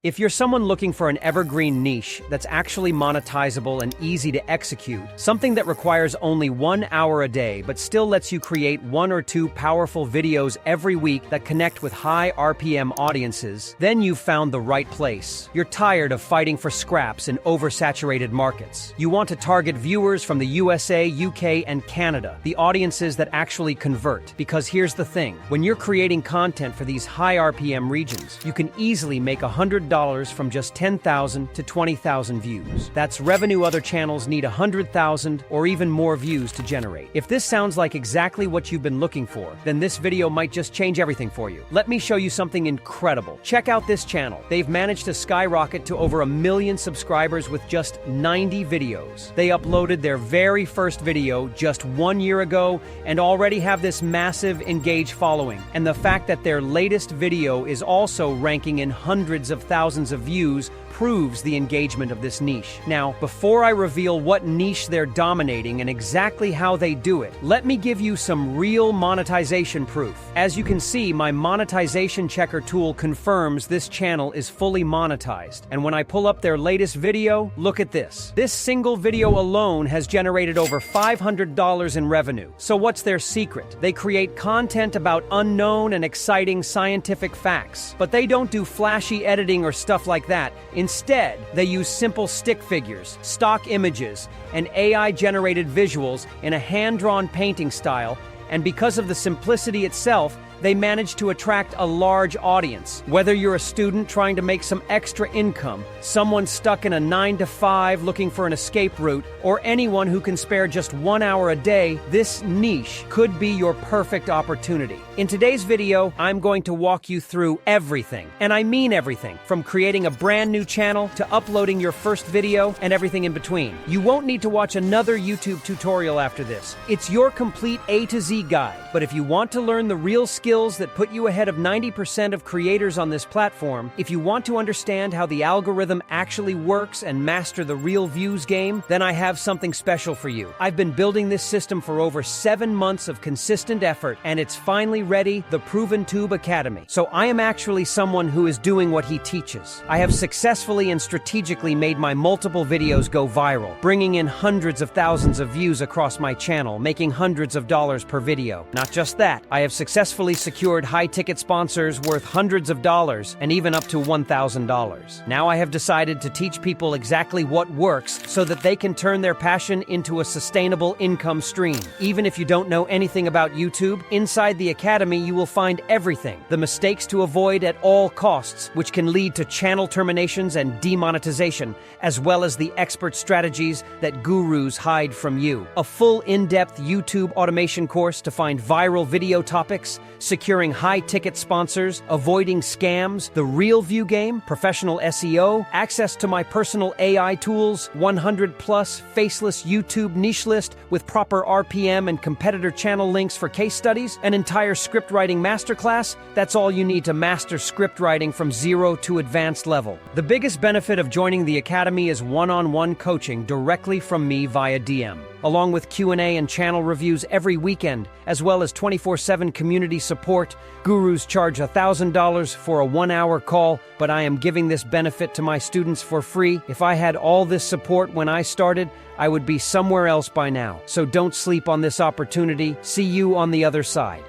If you're someone looking for an evergreen niche that's actually monetizable and easy to execute, something that requires only 1 hour a day but still lets you create 1 or 2 powerful videos every week that connect with high RPM audiences, then you've found the right place. You're tired of fighting for scraps in oversaturated markets. You want to target viewers from the USA, UK, and Canada, the audiences that actually convert. Because here's the thing, when you're creating content for these high RPM regions, you can easily make $100 from just 10,000 to 20,000 views. That's revenue other channels need 100,000 or even more views to generate. If this sounds like exactly what you've been looking for, then this video might just change everything for you. Let me show you something incredible. Check out this channel. They've managed to skyrocket to over 1 million subscribers with just 90 videos. They uploaded their very first video just 1 year ago and already have this massive engaged following. And the fact that their latest video is also ranking in hundreds of thousands of views proves the engagement of this niche. Now, before I reveal what niche they're dominating and exactly how they do it, let me give you some real monetization proof. As you can see, my monetization checker tool confirms this channel is fully monetized. And when I pull up their latest video, look at this. This single video alone has generated over $500 in revenue. So what's their secret? They create content about unknown and exciting scientific facts, but they don't do flashy editing or stuff like that. Instead, they use simple stick figures, stock images, and AI-generated visuals in a hand-drawn painting style, and because of the simplicity itself, they manage to attract a large audience. Whether you're a student trying to make some extra income, someone stuck in a 9-to-5 looking for an escape route, or anyone who can spare just 1 hour a day, this niche could be your perfect opportunity. In today's video, I'm going to walk you through everything, and I mean everything, from creating a brand new channel to uploading your first video and everything in between. You won't need to watch another YouTube tutorial after this. It's your complete A to Z guide. But if you want to learn the real skills that put you ahead of 90% of creators on this platform, if you want to understand how the algorithm actually works and master the real views game, then I have something special for you. I've been building this system for over 7 months of consistent effort, and it's finally ready, the ProvenTube Academy. So I am actually someone who is doing what he teaches. I have successfully and strategically made my multiple videos go viral, bringing in hundreds of thousands of views across my channel, making hundreds of dollars per video. Not just that, I have successfully secured high-ticket sponsors worth hundreds of dollars and even up to $1,000. Now I have decided to teach people exactly what works so that they can turn their passion into a sustainable income stream. Even if you don't know anything about YouTube, inside the Academy you will find everything. The mistakes to avoid at all costs, which can lead to channel terminations and demonetization, as well as the expert strategies that gurus hide from you. A full in-depth YouTube automation course to find viral video topics, securing high-ticket sponsors, avoiding scams, the real view game, professional SEO, access to my personal AI tools, 100+ faceless YouTube niche list with proper RPM and competitor channel links for case studies, an entire script writing masterclass. That's all you need to master script writing from 0 to advanced level. The biggest benefit of joining the Academy is one-on-one coaching directly from me via DM, along with Q&A and channel reviews every weekend, as well as 24/7 community support. Gurus charge $1,000 for a 1-hour call, but I am giving this benefit to my students for free. If I had all this support when I started, I would be somewhere else by now. So don't sleep on this opportunity. See you on the other side.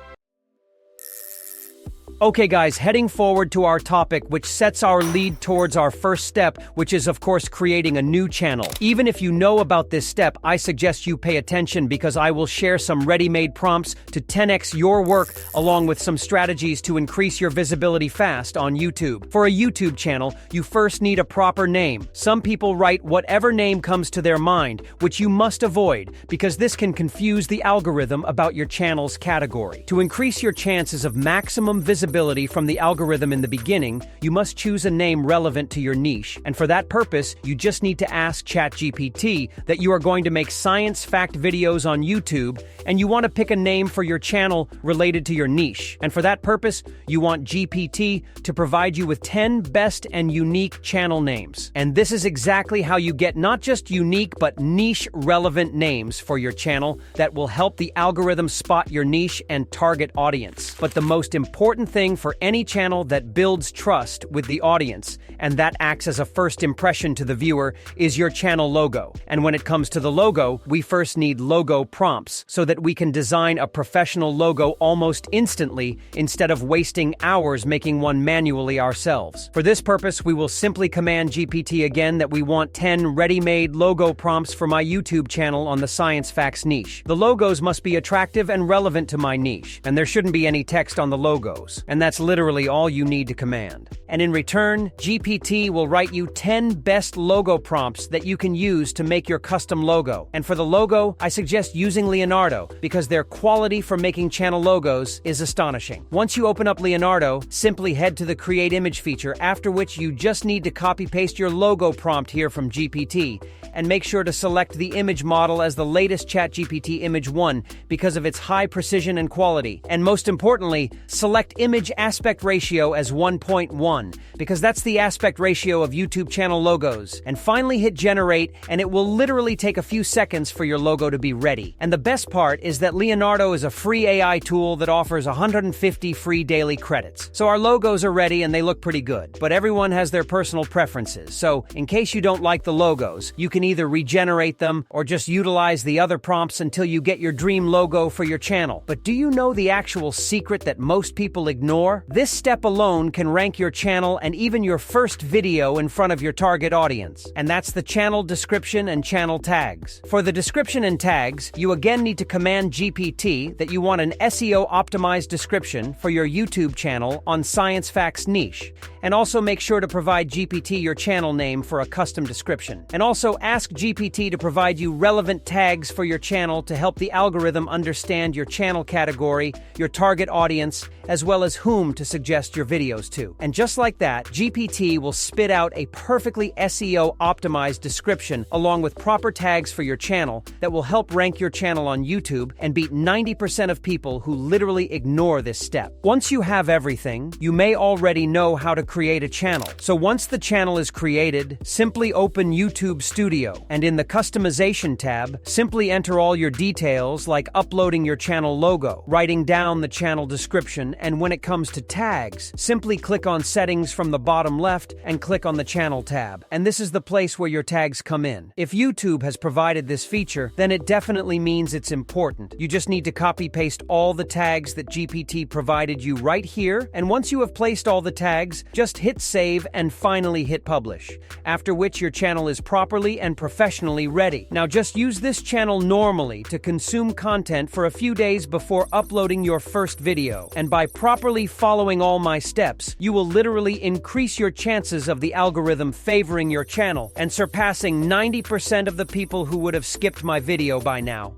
Okay guys, heading forward to our topic, which sets our lead towards our first step, which is of course creating a new channel. Even if you know about this step, I suggest you pay attention because I will share some ready-made prompts to 10x your work, along with some strategies to increase your visibility fast on YouTube. For a YouTube channel, you first need a proper name. Some people write whatever name comes to their mind, which you must avoid because this can confuse the algorithm about your channel's category. To increase your chances of maximum visibility from the algorithm in the beginning, you must choose a name relevant to your niche, and for that purpose, you just need to ask ChatGPT that you are going to make science fact videos on YouTube, and you want to pick a name for your channel related to your niche. And for that purpose, you want GPT to provide you with 10 best and unique channel names. And this is exactly how you get not just unique but niche relevant names for your channel that will help the algorithm spot your niche and target audience. But the most important thing thing for any channel that builds trust with the audience, and that acts as a first impression to the viewer, is your channel logo. And when it comes to the logo, we first need logo prompts so that we can design a professional logo almost instantly instead of wasting hours making one manually ourselves. For this purpose, we will simply command GPT again that we want 10 ready-made logo prompts for my YouTube channel on the science facts niche. The logos must be attractive and relevant to my niche, and there shouldn't be any text on the logos. And that's literally all you need to command. And in return, GPT will write you 10 best logo prompts that you can use to make your custom logo. And for the logo, I suggest using Leonardo because their quality for making channel logos is astonishing. Once you open up Leonardo, simply head to the Create Image feature, after which you just need to copy-paste your logo prompt here from GPT, and make sure to select the image model as the latest ChatGPT Image 1 because of its high precision and quality. And most importantly, select image aspect ratio as 1.1 because that's the aspect ratio of YouTube channel logos. And finally hit generate, and it will literally take a few seconds for your logo to be ready. And the best part is that Leonardo is a free AI tool that offers 150 free daily credits. So our logos are ready and they look pretty good. But everyone has their personal preferences. So in case you don't like the logos, you can either regenerate them or just utilize the other prompts until you get your dream logo for your channel. But do you know the actual secret that most people ignore? This step alone can rank your channel and even your first video in front of your target audience. And that's the channel description and channel tags. For the description and tags, you again need to command GPT that you want an SEO optimized description for your YouTube channel on Science Facts niche. And also make sure to provide GPT your channel name for a custom description. And also ask GPT to provide you relevant tags for your channel to help the algorithm understand your channel category, your target audience, as well as whom to suggest your videos to. And just like that, GPT will spit out a perfectly SEO optimized description along with proper tags for your channel that will help rank your channel on YouTube and beat 90% of people who literally ignore this step. Once you have everything, you may already know how to create a channel. So once the channel is created, simply open YouTube Studio, and in the Customization tab, simply enter all your details like uploading your channel logo, writing down the channel description, and when it comes to tags, simply click on Settings from the bottom left and click on the Channel tab. And this is the place where your tags come in. If YouTube has provided this feature, then it definitely means it's important. You just need to copy-paste all the tags that GPT provided you right here, and once you have placed all the tags, just hit save and finally hit publish, after which your channel is properly and professionally ready. Now just use this channel normally to consume content for a few days before uploading your first video, and by properly following all my steps, you will literally increase your chances of the algorithm favoring your channel and surpassing 90% of the people who would have skipped my video by now.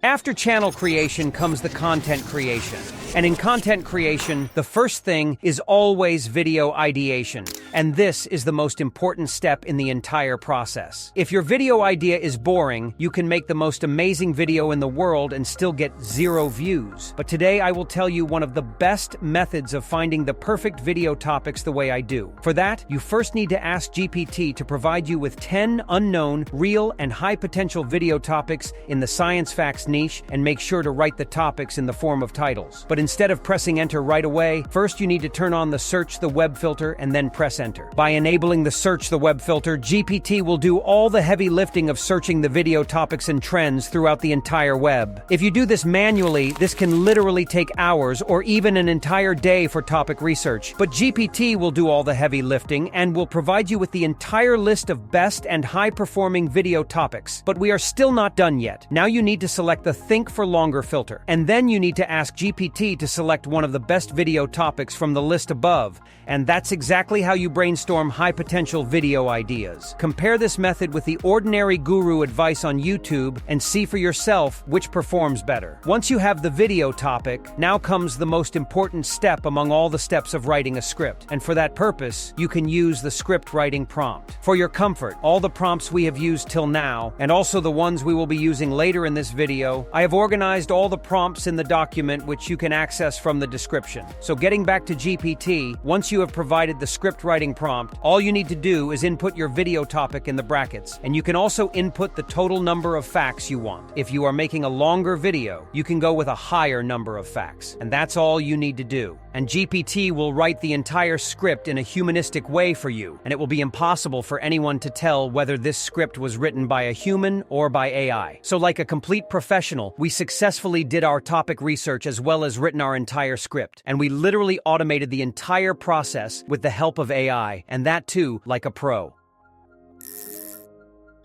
After channel creation comes the content creation. And in content creation, the first thing is always video ideation. And this is the most important step in the entire process. If your video idea is boring, you can make the most amazing video in the world and still get 0 views. But today I will tell you one of the best methods of finding the perfect video topics the way I do. For that, you first need to ask GPT to provide you with 10 unknown, real, and high-potential video topics in the science facts niche, and make sure to write the topics in the form of titles. But instead of pressing enter right away, first you need to turn on the Search the Web filter and then press enter. By enabling the Search the Web filter, GPT will do all the heavy lifting of searching the video topics and trends throughout the entire web. If you do this manually, this can literally take hours or even an entire day for topic research. But GPT will do all the heavy lifting and will provide you with the entire list of best and high-performing video topics. But we are still not done yet. Now you need to select the Think for Longer filter, and then you need to ask GPT to select one of the best video topics from the list above, and that's exactly how you brainstorm high-potential video ideas. Compare this method with the ordinary guru advice on YouTube and see for yourself which performs better. Once you have the video topic, now comes the most important step among all the steps of writing a script, and for that purpose, you can use the script writing prompt. For your comfort, all the prompts we have used till now, and also the ones we will be using later in this video, I have organized all the prompts in the document which you can access from the description. So getting back to GPT, once you have provided the script writing writing prompt, all you need to do is input your video topic in the brackets, and you can also input the total number of facts you want. If you are making a longer video, you can go with a higher number of facts, and that's all you need to do. And GPT will write the entire script in a humanistic way for you, and it will be impossible for anyone to tell whether this script was written by a human or by AI. So like a complete professional, we successfully did our topic research as well as written our entire script, and we literally automated the entire process with the help of AI, and that too like a pro.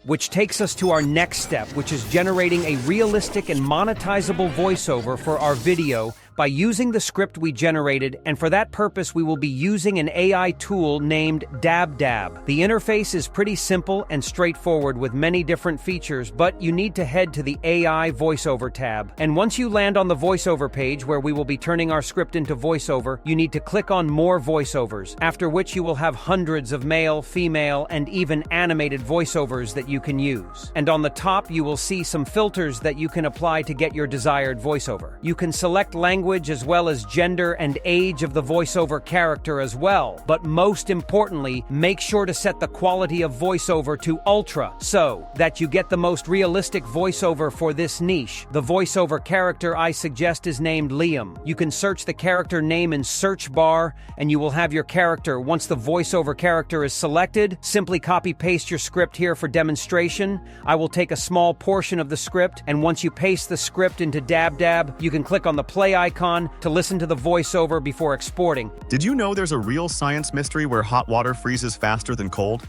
Which takes us to our next step, which is generating a realistic and monetizable voiceover for our video by using the script we generated, and for that purpose we will be using an AI tool named DabDab. The interface is pretty simple and straightforward with many different features, but you need to head to the AI voiceover tab. And once you land on the voiceover page where we will be turning our script into voiceover, you need to click on more voiceovers, after which you will have hundreds of male, female, and even animated voiceovers that you can use. And on the top you will see some filters that you can apply to get your desired voiceover. You can select language as well as gender and age of the voiceover character as well. But most importantly, make sure to set the quality of voiceover to ultra so that you get the most realistic voiceover for this niche. The voiceover character I suggest is named Liam. You can search the character name in search bar and you will have your character. Once the voiceover character is selected, simply copy-paste your script here for demonstration. I will take a small portion of the script, and once you paste the script into DabDab, you can click on the play icon to listen to the voiceover before exporting. Did you know there's a real science mystery where hot water freezes faster than cold?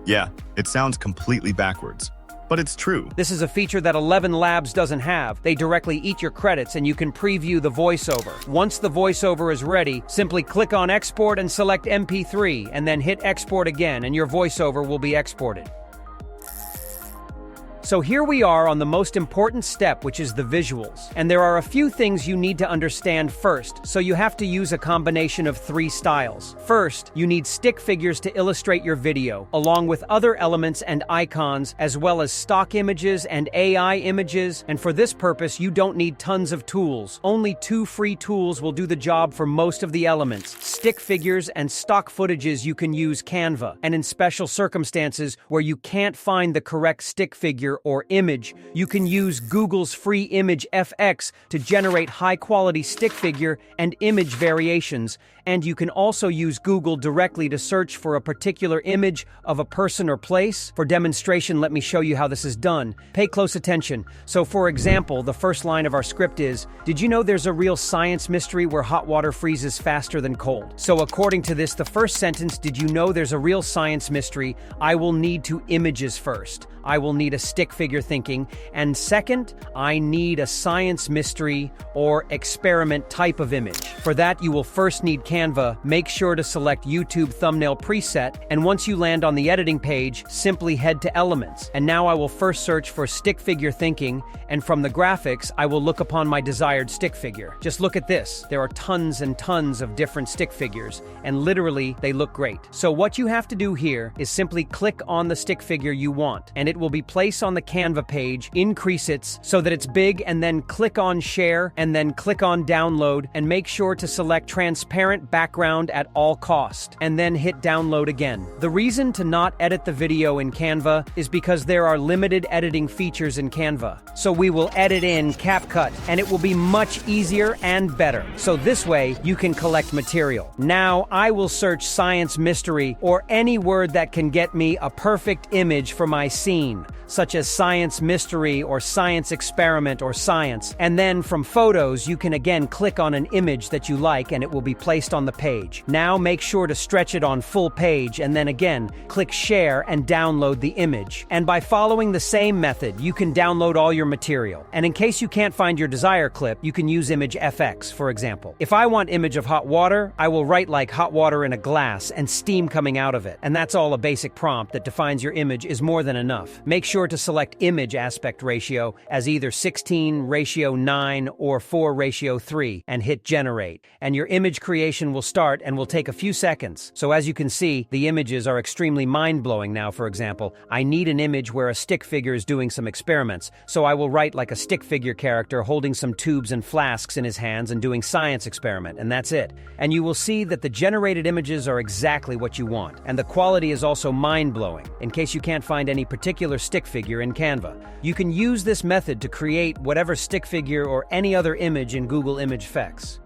Yeah, it sounds completely backwards, but it's true. This is a feature that 11 Labs doesn't have. They directly eat your credits and you can preview the voiceover. Once the voiceover is ready, simply click on Export and select MP3, and then hit Export again and your voiceover will be exported. So here we are on the most important step, which is the visuals. And there are a few things you need to understand first, so you have to use a combination of 3 styles. First, you need stick figures to illustrate your video, along with other elements and icons, as well as stock images and AI images, and for this purpose you don't need tons of tools. Only 2 free tools will do the job for most of the elements. Stick figures and stock footages you can use Canva, and in special circumstances where you can't find the correct stick figure or image, you can use Google's free image FX to generate high-quality stick figure and image variations, and you can also use Google directly to search for a particular image of a person or place. For demonstration, let me show you how this is done. Pay close attention. So for example, the first line of our script is, "Did you know there's a real science mystery where hot water freezes faster than cold?" So according to this, the first sentence, "Did you know there's a real science mystery?" I will need 2 images first. I will need a stick figure thinking, and second, I need a science mystery or experiment type of image. For that, you will first need Canva. Make sure to select YouTube thumbnail preset, and once you land on the editing page, simply head to Elements. And now I will first search for stick figure thinking, and from the graphics, I will look upon my desired stick figure. Just look at this. There are tons and tons of different stick figures, and literally, they look great. So what you have to do here is simply click on the stick figure you want, and it will be placed on the Canva page, increase it so that it's big, and then click on Share, and then click on Download, and make sure to select Transparent Background at all cost, and then hit Download again. The reason to not edit the video in Canva is because there are limited editing features in Canva. So we will edit in CapCut, and it will be much easier and better. So this way, you can collect material. Now, I will search science mystery or any word that can get me a perfect image for my scene, such as science mystery or science experiment or science. And then from photos, you can again click on an image that you like and it will be placed on the page. Now make sure to stretch it on full page and then again, click share and download the image. And by following the same method, you can download all your material. And in case you can't find your desired clip, you can use image FX, for example. If I want image of hot water, I will write like hot water in a glass and steam coming out of it. And that's all a basic prompt that defines your image is more than enough. off. Make sure to select image aspect ratio as either 16:9 or 4:3 and hit generate. And your image creation will start and will take a few seconds. So as you can see, the images are extremely mind-blowing now. For example, I need an image where a stick figure is doing some experiments, so I will write like a stick figure character holding some tubes and flasks in his hands and doing science experiment, and that's it. And you will see that the generated images are exactly what you want, and the quality is also mind-blowing, in case you can't find any particular stick figure in Canva. You can use this method to create whatever stick figure or any other image in Google Image Effects.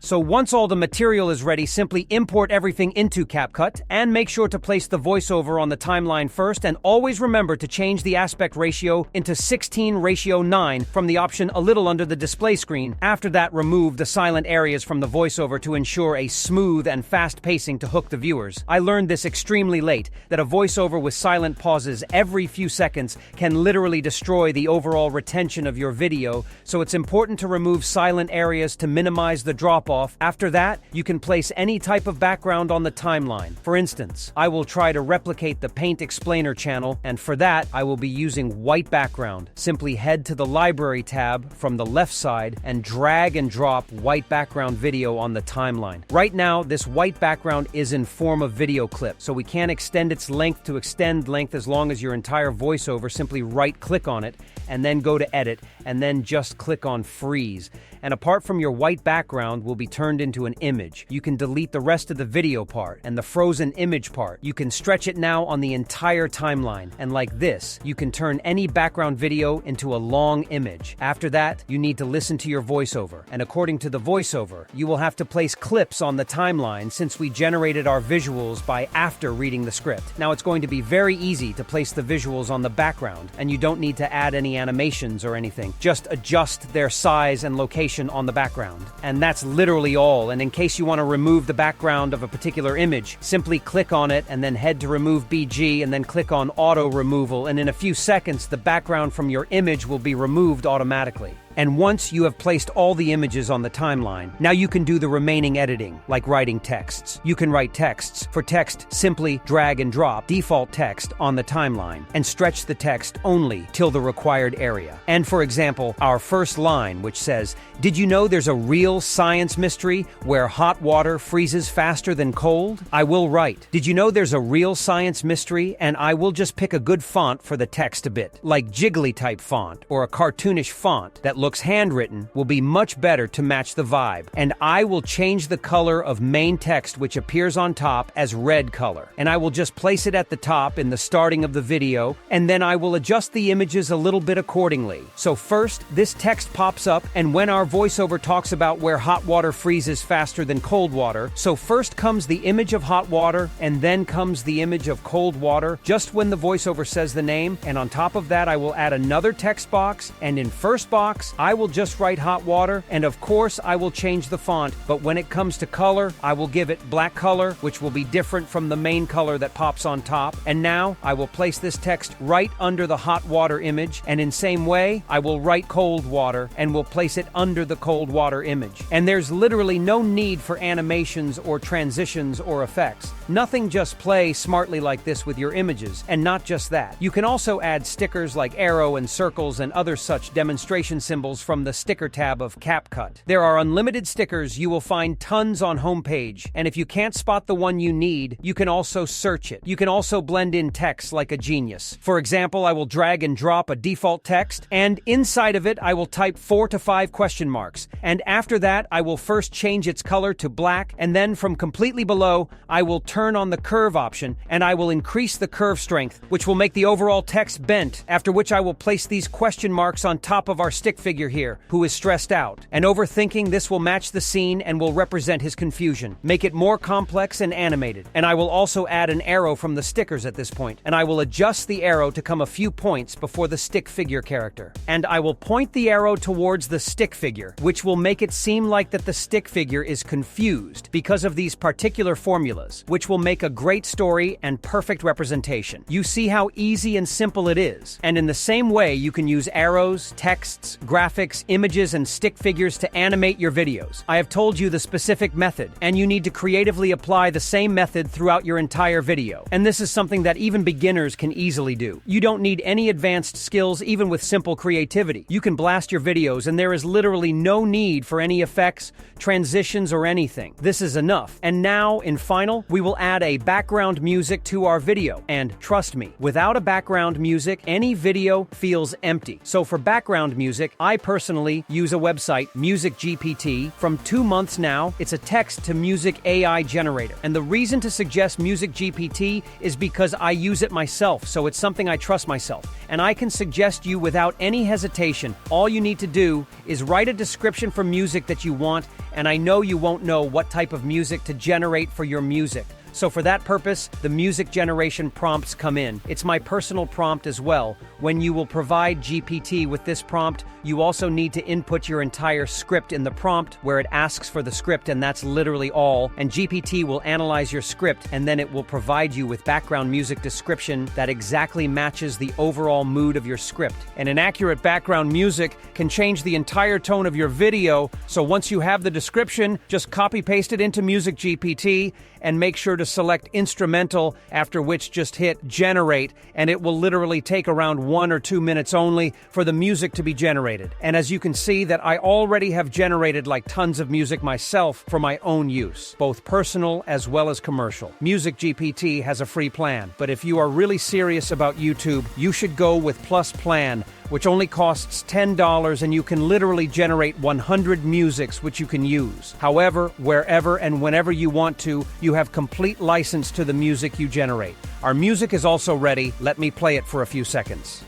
So once all the material is ready, simply import everything into CapCut and make sure to place the voiceover on the timeline first, and always remember to change the aspect ratio into 16:9 from the option a little under the display screen. After that, remove the silent areas from the voiceover to ensure a smooth and fast pacing to hook the viewers. I learned this extremely late, that a voiceover with silent pauses every few seconds can literally destroy the overall retention of your video, so it's important to remove silent areas to minimize the drop-off. After that, you can place any type of background on the timeline. For instance, I will try to replicate the Paint Explainer channel, and for that, I will be using white background. Simply head to the Library tab from the left side and drag and drop white background video on the timeline. Right now, this white background is in form of video clip, so we can't extend its length to extend length as long as your entire voiceover. Simply right-click on it, and then go to Edit, and then just click on Freeze. And apart from your white background will be turned into an image. You can delete the rest of the video part and the frozen image part. You can stretch it now on the entire timeline. And like this, you can turn any background video into a long image. After that, you need to listen to your voiceover. And according to the voiceover, you will have to place clips on the timeline since we generated our visuals by after reading the script. Now it's going to be very easy to place the visuals on the background, and you don't need to add any animations or anything. Just adjust their size and location on the background. And that's literally all. And in case you want to remove the background of a particular image, simply click on it and then head to Remove BG and then click on Auto Removal, and in a few seconds the background from your image will be removed automatically. And once you have placed all the images on the timeline, now you can do the remaining editing, like writing texts. You can write texts. For text, simply drag and drop default text on the timeline and stretch the text only till the required area. And for example, our first line, which says, "Did you know there's a real science mystery where hot water freezes faster than cold?" I will write, "Did you know there's a real science mystery?" and I will just pick a good font for the text a bit, like jiggly type font or a cartoonish font that looks handwritten will be much better to match the vibe. And I will change the color of main text which appears on top as red color. And I will just place it at the top in the starting of the video, and then I will adjust the images a little bit accordingly. So first, this text pops up, and when our voiceover talks about where hot water freezes faster than cold water, so first comes the image of hot water, and then comes the image of cold water, just when the voiceover says the name, and on top of that I will add another text box, and in first box, I will just write hot water, and of course I will change the font, but when it comes to color, I will give it black color, which will be different from the main color that pops on top. And now I will place this text right under the hot water image, and in same way, I will write cold water and will place it under the cold water image. And there's literally no need for animations or transitions or effects. Nothing, just play smartly like this with your images. And not just that, you can also add stickers like arrow and circles and other such demonstration symbols from the sticker tab of CapCut. There are unlimited stickers. You will find tons on homepage, and if you can't spot the one you need, you can also search it. You can also blend in text like a genius. For example, I will drag and drop a default text, and inside of it I will type 4 to 5 question marks, and after that I will first change its color to black, and then from completely below I will turn on the curve option, and I will increase the curve strength, which will make the overall text bent, after which I will place these question marks on top of our stick figure here, who is stressed out and overthinking. This will match the scene and will represent his confusion, make it more complex and animated. And I will also add an arrow from the stickers at this point, and I will adjust the arrow to come a few points before the stick figure character. And I will point the arrow towards the stick figure, which will make it seem like that the stick figure is confused because of these particular formulas, which will make a great story and perfect representation. You see how easy and simple it is. And in the same way, you can use arrows, texts, graphics, graphics, images, and stick figures to animate your videos. I have told you the specific method, and you need to creatively apply the same method throughout your entire video. And this is something that even beginners can easily do. You don't need any advanced skills even with simple creativity. You can blast your videos and there is literally no need for any effects, transitions, or anything. This is enough. And now, in final, we will add a background music to our video. And trust me, without a background music, any video feels empty. So for background music, I personally use a website, MusicGPT. From 2 months now, it's a text-to-music AI generator. And the reason to suggest MusicGPT is because I use it myself, so it's something I trust myself. And I can suggest you without any hesitation. All you need to do is write a description for music that you want, and I know you won't know what type of music to generate for your music. So for that purpose, the music generation prompts come in. It's my personal prompt as well. When you will provide GPT with this prompt, you also need to input your entire script in the prompt where it asks for the script, and that's literally all. And GPT will analyze your script, and then it will provide you with background music description that exactly matches the overall mood of your script. And an accurate background music can change the entire tone of your video, so once you have the description, just copy-paste it into MusicGPT and make sure to select instrumental, after which just hit generate, and it will literally take around 1 or 2 minutes only for the music to be generated. And as you can see that I already have generated like tons of music myself for my own use, both personal as well as commercial. MusicGPT has a free plan, but if you are really serious about YouTube, you should go with Plus Plan, which only costs $10, and you can literally generate 100 musics which you can use. However, wherever and whenever you want to, you have complete license to the music you generate. Our music is also ready. Let me play it for a few seconds.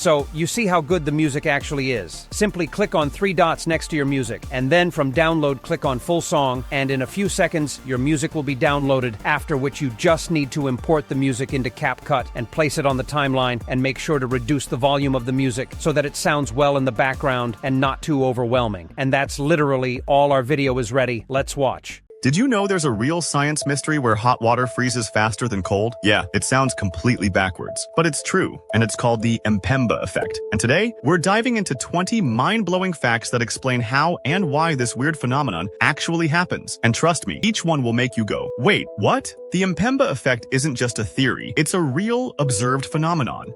So, you see how good the music actually is. Simply click on 3 dots next to your music, and then from download click on full song, and in a few seconds your music will be downloaded, after which you just need to import the music into CapCut and place it on the timeline, and make sure to reduce the volume of the music so that it sounds well in the background and not too overwhelming. And that's literally all. Our video is ready. Let's watch. Did you know there's a real science mystery where hot water freezes faster than cold? Yeah, it sounds completely backwards, but it's true, and it's called the Mpemba effect. And today, we're diving into 20 mind-blowing facts that explain how and why this weird phenomenon actually happens. And trust me, each one will make you go, wait, what? The Mpemba effect isn't just a theory, it's a real, observed phenomenon.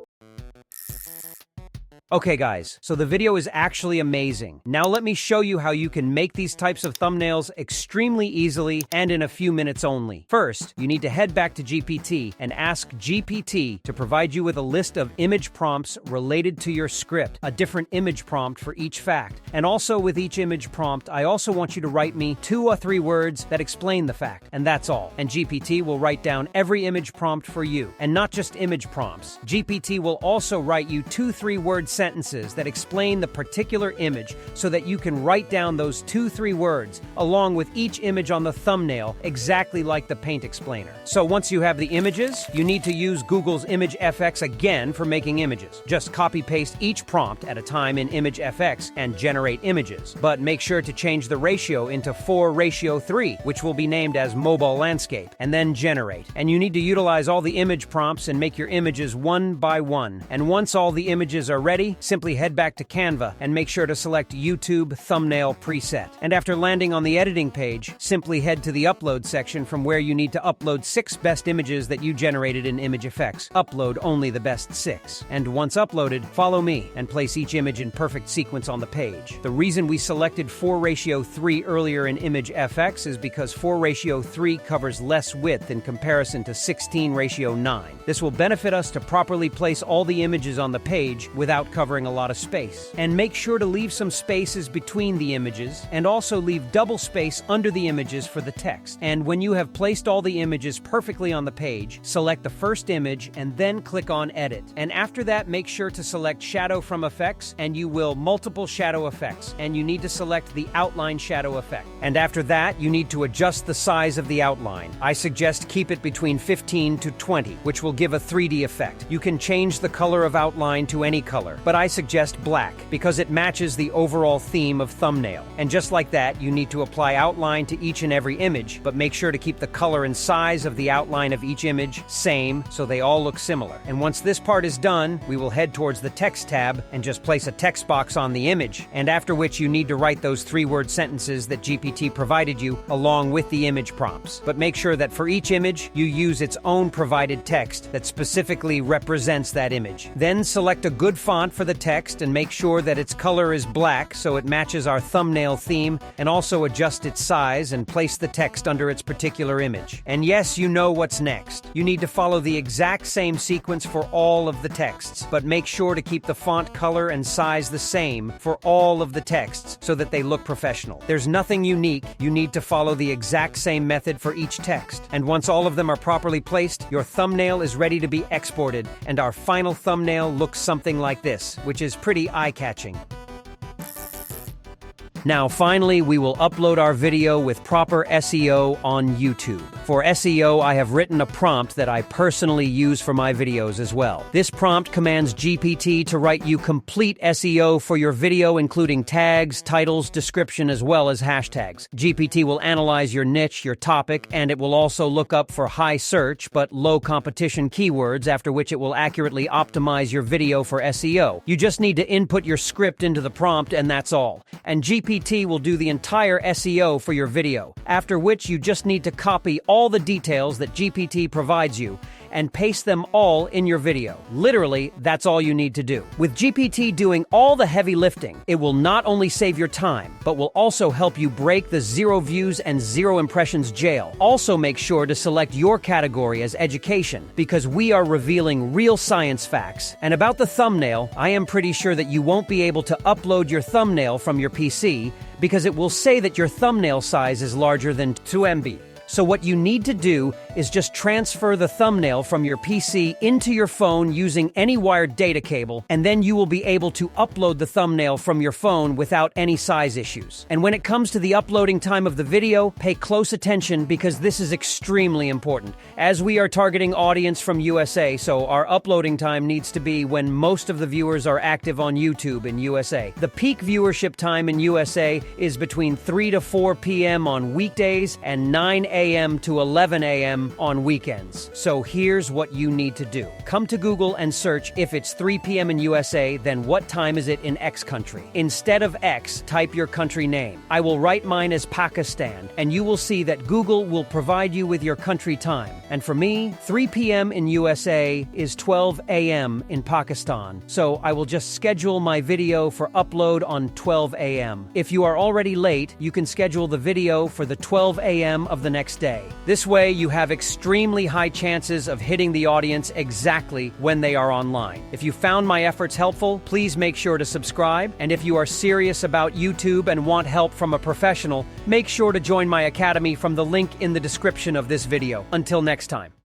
Okay guys, so the video is actually amazing. Now let me show you how you can make these types of thumbnails extremely easily and in a few minutes only. First, you need to head back to GPT and ask GPT to provide you with a list of image prompts related to your script, a different image prompt for each fact. And also with each image prompt, I also want you to write me 2 or 3 words that explain the fact, and that's all. And GPT will write down every image prompt for you, and not just image prompts. GPT will also write you 2-3 word sentences that explain the particular image so that you can write down those 2-3 words along with each image on the thumbnail, exactly like the paint explainer. So once you have the images, you need to use Google's ImageFX again for making images. Just copy-paste each prompt at a time in ImageFX and generate images. But make sure to change the ratio into 4:3, which will be named as mobile landscape, and then generate. And you need to utilize all the image prompts and make your images one by one. And once all the images are ready, simply head back to Canva and make sure to select YouTube Thumbnail Preset. And after landing on the editing page, simply head to the upload section from where you need to upload 6 best images that you generated in ImageFX. Upload only the best 6. And once uploaded, follow me and place each image in perfect sequence on the page. The reason we selected 4:3 earlier in ImageFX is because 4:3 covers less width in comparison to 16:9. This will benefit us to properly place all the images on the page without covering a lot of space. And make sure to leave some spaces between the images, and also leave double space under the images for the text. And when you have placed all the images perfectly on the page, select the first image and then click on Edit. And after that, make sure to select Shadow from Effects, and you will multiple shadow effects, and you need to select the outline shadow effect. And after that, you need to adjust the size of the outline. I suggest keep it between 15 to 20, which will give a 3D effect. You can change the color of outline to any color. but I suggest black because it matches the overall theme of thumbnail. And just like that, you need to apply outline to each and every image, but make sure to keep the color and size of the outline of each image same so they all look similar. And once this part is done, we will head towards the text tab and just place a text box on the image, and after which you need to write those 3-word sentences that GPT provided you along with the image prompts. But make sure that for each image, you use its own provided text that specifically represents that image. Then select a good font for the text and make sure that its color is black so it matches our thumbnail theme, and also adjust its size and place the text under its particular image. And yes, you know what's next. You need to follow the exact same sequence for all of the texts, but make sure to keep the font color and size the same for all of the texts so that they look professional. There's nothing unique. You need to follow the exact same method for each text. And once all of them are properly placed, your thumbnail is ready to be exported, and our final thumbnail looks something like this, which is pretty eye-catching. Now, finally, we will upload our video with proper SEO on YouTube. For SEO, I have written a prompt that I personally use for my videos as well. This prompt commands GPT to write you complete SEO for your video, including tags, titles, description, as well as hashtags. GPT will analyze your niche, your topic, and it will also look up for high search but low competition keywords, after which it will accurately optimize your video for SEO. You just need to input your script into the prompt, and that's all. And GPT will do the entire SEO for your video, after which you just need to copy all the details that GPT provides you and paste them all in your video. Literally, that's all you need to do. With GPT doing all the heavy lifting, it will not only save your time, but will also help you break the 0 views and 0 impressions jail. Also make sure to select your category as education, because we are revealing real science facts. And about the thumbnail, I am pretty sure that you won't be able to upload your thumbnail from your PC because it will say that your thumbnail size is larger than 2 MB. So what you need to do is just transfer the thumbnail from your PC into your phone using any wired data cable, and then you will be able to upload the thumbnail from your phone without any size issues. And when it comes to the uploading time of the video, pay close attention because this is extremely important, as we are targeting audience from USA, so our uploading time needs to be when most of the viewers are active on YouTube in USA. The peak viewership time in USA is between 3 to 4 p.m. on weekdays and 9 a.m. to 11 a.m. on weekends. So here's what you need to do. Come to Google and search if it's 3 p.m. in USA, then what time is it in X country? Instead of X, type your country name. I will write mine as Pakistan, and you will see that Google will provide you with your country time. And for me, 3 p.m. in USA is 12 a.m. in Pakistan. So I will just schedule my video for upload on 12 a.m. If you are already late, you can schedule the video for the 12 a.m. of the next day. This way, you have extremely high chances of hitting the audience exactly when they are online. If you found my efforts helpful, please make sure to subscribe. And if you are serious about YouTube and want help from a professional, make sure to join my academy from the link in the description of this video. Until next time.